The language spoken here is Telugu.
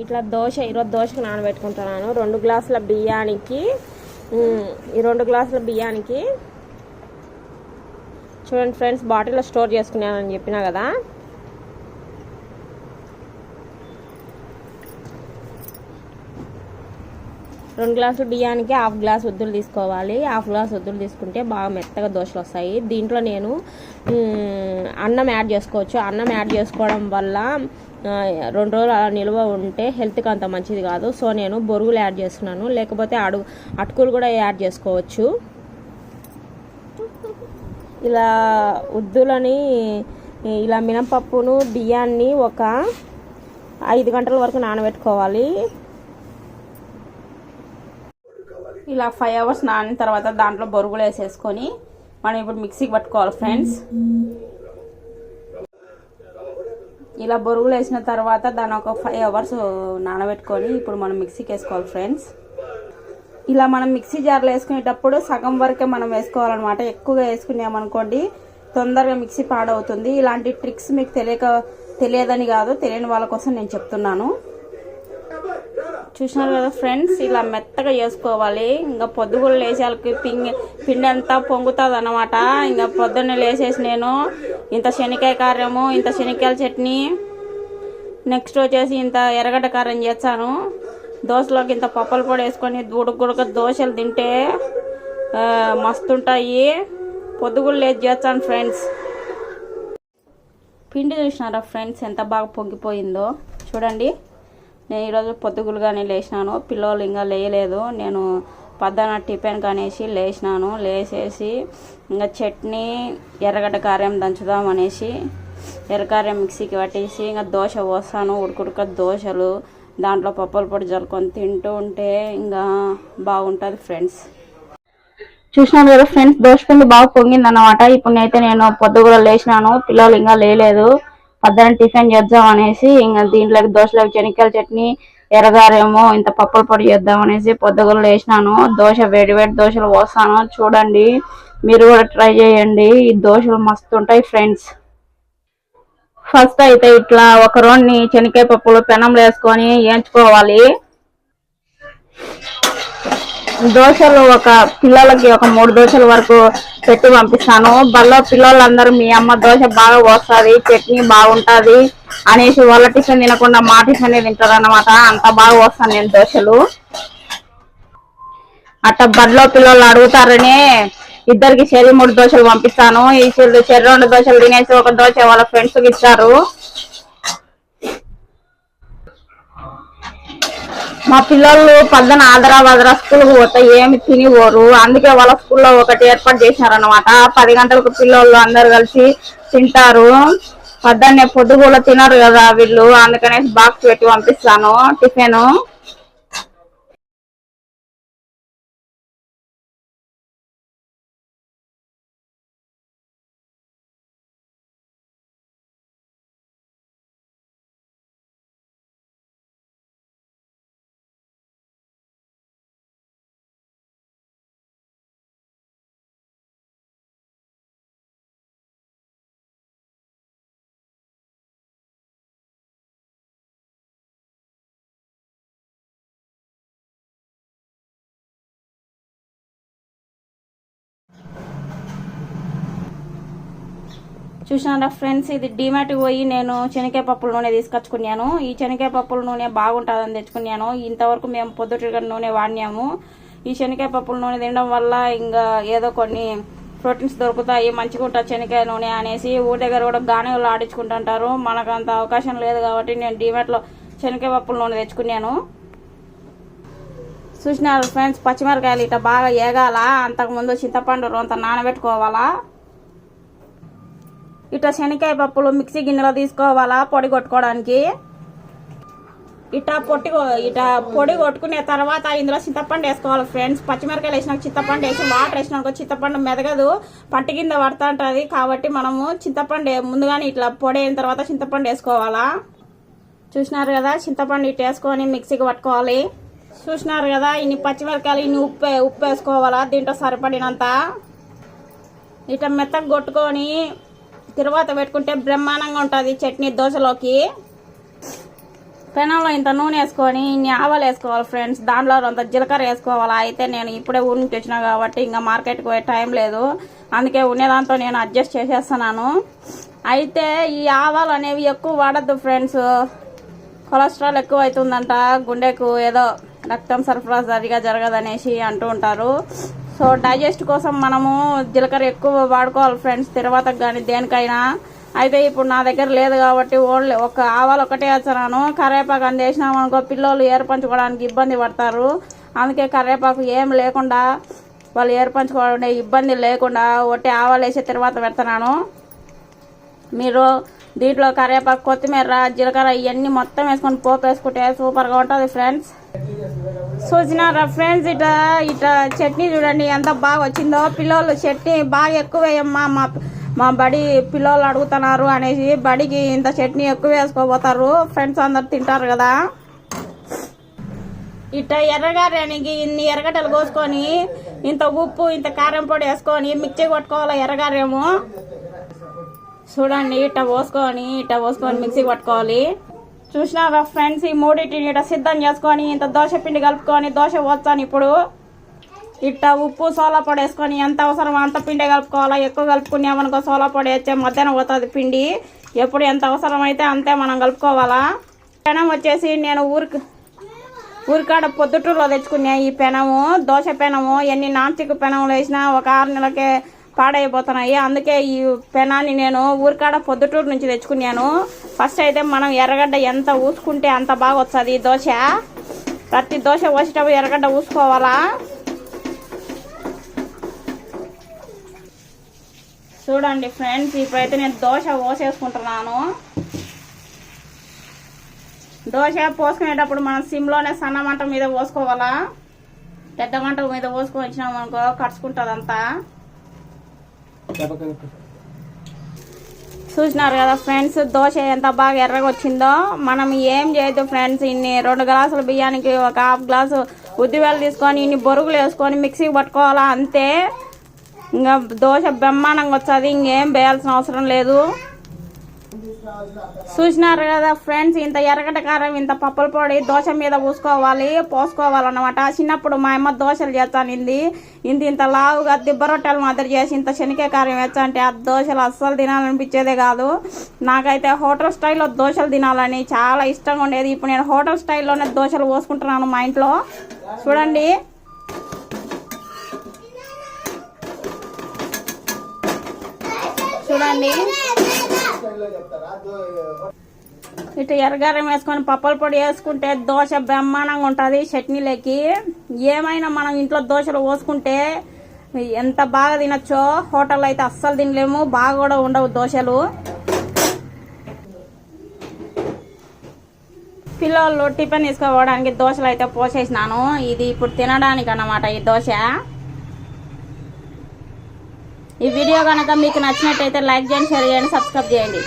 ఇట్లా ఈరోజు దోశకు నానబెట్టుకుంటున్నాను. 2 గ్లాసుల బియ్యానికి ఈ 2 గ్లాసుల బియ్యానికి చూడండి ఫ్రెండ్స్, బాటిల్లో స్టోర్ చేసుకున్నానని చెప్పినా కదా. రెండు గ్లాసుల బియ్యానికి 1/2 గ్లాస్ ఉద్దులు తీసుకోవాలి. 1/2 గ్లాస్ ఉద్దులు తీసుకుంటే బాగా మెత్తగా దోశలు వస్తాయి. దీంట్లో నేను అన్నం యాడ్ చేసుకోవచ్చు. అన్నం యాడ్ చేసుకోవడం వల్ల 2 రోజులు అలా నిల్వ ఉంటే హెల్త్కి అంత మంచిది కాదు. సో నేను బొరుగులు యాడ్ చేస్తున్నాను, లేకపోతే అటుకులు కూడా యాడ్ చేసుకోవచ్చు. ఇలా ఉద్దులని ఇలా మినపప్పును బియ్యాన్ని ఒక 5 గంటల వరకు నానబెట్టుకోవాలి. ఇలా 5 అవర్స్ నానిన తర్వాత దాంట్లో బొరుగులు వేసేసుకొని మనం ఇప్పుడు మిక్సీకి పట్టుకోవాలి ఫ్రెండ్స్. ఇలా బొరుగులు వేసిన తర్వాత దాన్ని ఒక 5 అవర్స్ నానబెట్టుకొని ఇప్పుడు మనం మిక్సీకి వేసుకోవాలి ఫ్రెండ్స్. ఇలా మనం మిక్సీ జార్లో వేసుకునేటప్పుడు సగం వరకే మనం వేసుకోవాలన్నమాట. ఎక్కువగా వేసుకున్నామనుకోండి తొందరగా మిక్సీ పాడవుతుంది. ఇలాంటి ట్రిక్స్ మీకు తెలియదని కాదు, తెలియని వాళ్ళ కోసం నేను చెప్తున్నాను. చూసినారు కదా ఫ్రెండ్స్, ఇలా మెత్తగా చేసుకోవాలి. ఇంకా పొద్దుగులు లేచేళ్ళకి పిండి అంతా పొంగుతుంది అన్నమాట. ఇంకా పొద్దున్నే లేచేసి నేను ఇంత శనక్కాయ కారము, ఇంత శనక్కాయల చట్నీ, నెక్స్ట్ వచ్చేసి ఇంత ఎర్రగడ్డ కారం చేస్తాను. దోశలోకి ఇంత పప్పుల పొడి వేసుకొని ఉడక దోశలు తింటే మస్తు ఉంటాయి. పొద్దుగులు లేచి చేస్తాను ఫ్రెండ్స్. పిండి చూసినారా ఫ్రెండ్స్ ఎంత బాగా పొంగిపోయిందో చూడండి. నేను ఈరోజు పొద్దుగులుగానే లేచినాను, పిల్లలు ఇంకా లేయలేదు. నేను పద్దన టిఫిన్ కనేసి లేచినాను. లేచేసి ఇంకా చట్నీ ఎర్రగడ్డ కారం దంచుదాం అనేసి ఎర్రకారం మిక్సీకి పట్టేసి ఇంకా దోశ పోస్తాను. ఉడక దోశలు దాంట్లో పప్పుల పొడి జల్లుకొని తింటూ ఉంటే ఇంకా బాగుంటుంది ఫ్రెండ్స్. చూసినాను కదా ఫ్రెండ్స్, దోశ పిండి బాగా పొంగింది అన్నమాట. ఇప్పుడు నేను పొద్దుగుల లేచినాను, పిల్లలు ఇంకా లేయలేదు. పద్దన టిఫిన్ చేద్దాం అనేసి ఇంకా దీంట్లోకి దోశలోకి శనక్కాయల చట్నీ, ఎర్రగారేమో ఇంత పప్పుల పొడి చేద్దాం అనేసి పొద్దుగులు వేసినాను. దోశ వేడి దోశలు పోస్తాను చూడండి. మీరు కూడా ట్రై చేయండి. ఈ దోశలు మస్తు ఉంటాయి ఫ్రెండ్స్. ఫస్ట్ అయితే ఇట్లా ఒక రోడ్ని శనక్కాయ పప్పులు పెనంలో వేసుకొని వేయించుకోవాలి. దోశలు పిల్లలకి ఒక 3 దోశల వరకు పెట్టి పంపిస్తాను. బల్లో పిల్లలందరూ మీ అమ్మ దోశ బాగా పోస్తుంది, చట్నీ బాగుంటుంది అనేసి వాళ్ళ టిఫిన్ తినకుండా మా టిఫిన్ తింటారు అన్నమాట. అంత బాగా పోస్తాను నేను దోశలు. అట్లా బడిలో పిల్లలు అడుగుతారని ఇద్దరికి 3 దోశలు పంపిస్తాను. ఈ 2 దోశలు తినేసి ఒక దోశ వాళ్ళ ఫ్రెండ్స్కి ఇస్తారు. మా పిల్లలు పద్దన ఆదరా స్కూల్కి పోతే ఏమి తినిపోరు. అందుకే వాళ్ళ స్కూల్లో ఒకటి ఏర్పాటు చేసినారనమాట. 10 గంటలకు పిల్లలు అందరు కలిసి తింటారు. పద్దన్నే పొద్దుగూల తినరు కదా వీళ్ళు, అందుకనేసి బాక్స్ పెట్టి పంపిస్తాను టిఫిన్. చూసినారా ఫ్రెండ్స్, ఇది డిమార్ట్కి పోయి నేను శనక్కాయ పప్పుల నూనె తీసుకొచ్చుకున్నాను. ఈ శనక్కాయ పప్పుల నూనె బాగుంటుందని తెచ్చుకున్నాను. ఇంతవరకు మేము పొద్దుటిగా నూనె వాడినాము. ఈ శనక్కాయ పప్పుల నూనె తినడం వల్ల ఇంకా ఏదో కొన్ని ప్రోటీన్స్ దొరుకుతాయి, మంచిగా ఉంటుంది శనక్కాయ నూనె అనేసి ఊరి దగ్గర కూడా గానెలు ఆడించుకుంటుంటారు. మనకు అంత అవకాశం లేదు కాబట్టి నేను డిమార్ట్లో శనక్కాయ పప్పుల నూనె తెచ్చుకున్నాను. చూసినారు ఫ్రెండ్స్, పచ్చిమిరకాయలు ఇట్లా బాగా ఏగాల. అంతకుముందు చింతపండు అంత నానబెట్టుకోవాలా. ఇట్లా శనక్కాయ పప్పులు మిక్సీ గిన్నెలో తీసుకోవాలా పొడి కొట్టుకోవడానికి. ఇట్లా పొడి కొట్టుకునే తర్వాత ఇందులో చింతపండు వేసుకోవాలి ఫ్రెండ్స్. పచ్చిమిరకాయలు వేసినాక చింతపండు వేసి వాటర్ వేసినాక చింతపండు మెదగదు, పట్టి కింద పడుతూ ఉంటుంది. కాబట్టి మనము చింతపండు ముందుగానే ఇట్లా పొడి అయిన తర్వాత చింతపండు వేసుకోవాలా. చూసినారు కదా, చింతపండు ఇట్లా వేసుకొని మిక్సీకి పట్టుకోవాలి. చూసినారు కదా, ఇన్ని పచ్చిమిరకాయలు ఇన్ని ఉప్పు వేసుకోవాలా దీంట్లో సరిపడినంత. ఇట్లా మెత్తగా కొట్టుకొని తర్వాత పెట్టుకుంటే బ్రహ్మాండంగా ఉంటుంది చట్నీ దోశలోకి. పెనంలో ఇంత నూనె వేసుకొని ఇన్ని ఆవాలు వేసుకోవాలి ఫ్రెండ్స్. దాంట్లో అంత జీలకర్ర వేసుకోవాలి. అయితే నేను ఇప్పుడే ఊరి నుంచి వచ్చినా కాబట్టి ఇంకా మార్కెట్కి పోయే టైం లేదు, అందుకే ఉండేదాంతో నేను అడ్జస్ట్ చేసేస్తున్నాను. అయితే ఈ ఆవాలు అనేవి ఎక్కువ వాడద్దు ఫ్రెండ్స్, కొలెస్ట్రాల్ ఎక్కువ అవుతుందంట, గుండెకు ఏదో రక్తం సరఫరా సరిగా జరగదనేసి అంటూ ఉంటారు. సో డైజెస్ట్ కోసం మనము జీలకర్ర ఎక్కువ వాడుకోవాలి ఫ్రెండ్స్, తిరువాతకు కానీ దేనికైనా. అయితే ఇప్పుడు నా దగ్గర లేదు కాబట్టి ఓన్లీ ఒక ఆవాలు ఒకటే వేస్తున్నాను. కరివేపాకు అంత వేసినాం అనుకో పిల్లలు ఏర్పంచుకోవడానికి ఇబ్బంది పడతారు, అందుకే కరివేపాకు ఏం లేకుండా వాళ్ళు ఏర్పంచుకోవడం ఇబ్బంది లేకుండా ఒట్టి ఆవాలు వేసి తిరువాత పెడుతున్నాను. మీరు దీంట్లో కరివేపాకు, కొత్తిమీర, జీలకర్ర ఇవన్నీ మొత్తం వేసుకొని పోపు వేసుకుంటే సూపర్గా ఉంటుంది ఫ్రెండ్స్. చూసినారా ఫ్రెండ్స్, ఇట చట్నీ చూడండి ఎంత బాగా వచ్చిందో. పిల్లలు చట్నీ బాగా ఎక్కువ వేయమ్మా, మా బడి పిల్లలు అడుగుతున్నారు అనేసి బడికి ఇంత చట్నీ ఎక్కువ వేసుకోపోతారు ఫ్రెండ్స్, అందరు తింటారు కదా. ఇట్ట ఎర్రగారేనికి ఇన్ని ఎర్రగడ్డలు కోసుకొని ఇంత ఉప్పు ఇంత కారం పొడి వేసుకొని మిక్సీ కొట్టుకోవాలి. ఎర్రగారేమో చూడండి ఇట్ట పోసుకొని మిక్సీ పట్టుకోవాలి. చూసినారా ఫ్రెండ్స్, ఈ మూడింటిని ఇట్ట సిద్ధం చేసుకొని ఇంత దోశ పిండి కలుపుకొని దోశ పోస్తాను. ఇప్పుడు ఇట్ట ఉప్పు సోలా పొడి వేసుకొని ఎంత అవసరం అంత పిండి కలుపుకోవాలా. ఎక్కువ కలుపుకున్నామనుకో సోలా పొడి వేస్తే మధ్యాహ్నం పోతుంది పిండి. ఎప్పుడు ఎంత అవసరం అయితే అంతే మనం కలుపుకోవాలా. పెనం వచ్చేసి నేను ఊరికాడ పొద్దుటూరులో తెచ్చుకున్నా ఈ పెనము, దోశ పెనము. ఎన్ని నాన్ స్టిక్ పెనములు వేసినా ఒక 6 నెలలకే పాడైపోతున్నాయి, అందుకే ఈ పెనాన్ని నేను ఊరికాడ పొద్దుటూరు నుంచి తెచ్చుకున్నాను. ఫస్ట్ అయితే మనం ఎర్రగడ్డ ఎంత ఊసుకుంటే అంత బాగా వస్తుంది దోశ. ప్రతి దోశ పోసేటప్పుడు ఎర్రగడ్డ ఊసుకోవాలా. చూడండి ఫ్రెండ్స్, ఇప్పుడైతే నేను దోశ పోసేసుకుంటున్నాను. దోశ పోసుకునేటప్పుడు మనం సిమ్లోనే సన్న మంట మీద పోసుకోవాలా. పెద్ద మంట మీద పోసుకొని వచ్చినాం అనుకో కడుచుకుంటుంది అంతా. చూసినారు కదా ఫ్రెండ్స్, దోశ ఎంత బాగా ఎర్రగా వచ్చిందో. మనం ఏం చేయొద్దు ఫ్రెండ్స్, ఇన్ని 2 గ్లాసుల బియ్యానికి ఒక 1/2 గ్లాసు ఉద్దివేలు తీసుకొని ఇన్ని బొరుగులు వేసుకొని మిక్సీకి పట్టుకోవాలా, అంతే. ఇంకా దోశ బ్రహ్మాండంగా వస్తుంది, ఇంకేం వేయాల్సిన అవసరం లేదు. చూసినారు కదా ఫ్రెండ్స్, ఇంత ఎర్రగడ్డ కారం ఇంత పప్పుల పొడి దోశ మీద పోసుకోవాలన్నమాట. చిన్నప్పుడు మా అమ్మ దోశలు చేస్తానింది, ఇంత లావుగా దిబ్బ రొట్టెలు మాదిరి చేసి ఇంత శనగకాయ కారం వేస్తా అంటే ఆ దోశలు అస్సలు తినాలనిపించేదే కాదు. నాకైతే హోటల్ స్టైల్లో దోశలు తినాలని చాలా ఇష్టంగా ఉండేది. ఇప్పుడు నేను హోటల్ స్టైల్లోనే దోశలు పోసుకుంటున్నాను మా ఇంట్లో. చూడండి ఇటు ఎర్రగారం వేసుకొని పప్పుల పొడి వేసుకుంటే దోశ బ్రహ్మాండంగా ఉంటుంది. చట్నీలకి ఏమైనా మనం ఇంట్లో దోశలు పోసుకుంటే ఎంత బాగా తినచ్చో, హోటల్లో అయితే అస్సలు తినలేము, బాగా కూడా ఉండవు దోశలు. పిల్లలు టిఫిన్ తీసుకోవడానికి దోశలు అయితే పోసేసినాను. ఇది ఇప్పుడు తినడానికి అన్నమాట ఈ దోశ. ఈ వీడియో కనుక మీకు నచ్చినట్టయితే లైక్ చేయండి, షేర్ చేయండి, సబ్స్క్రైబ్ చేయండి.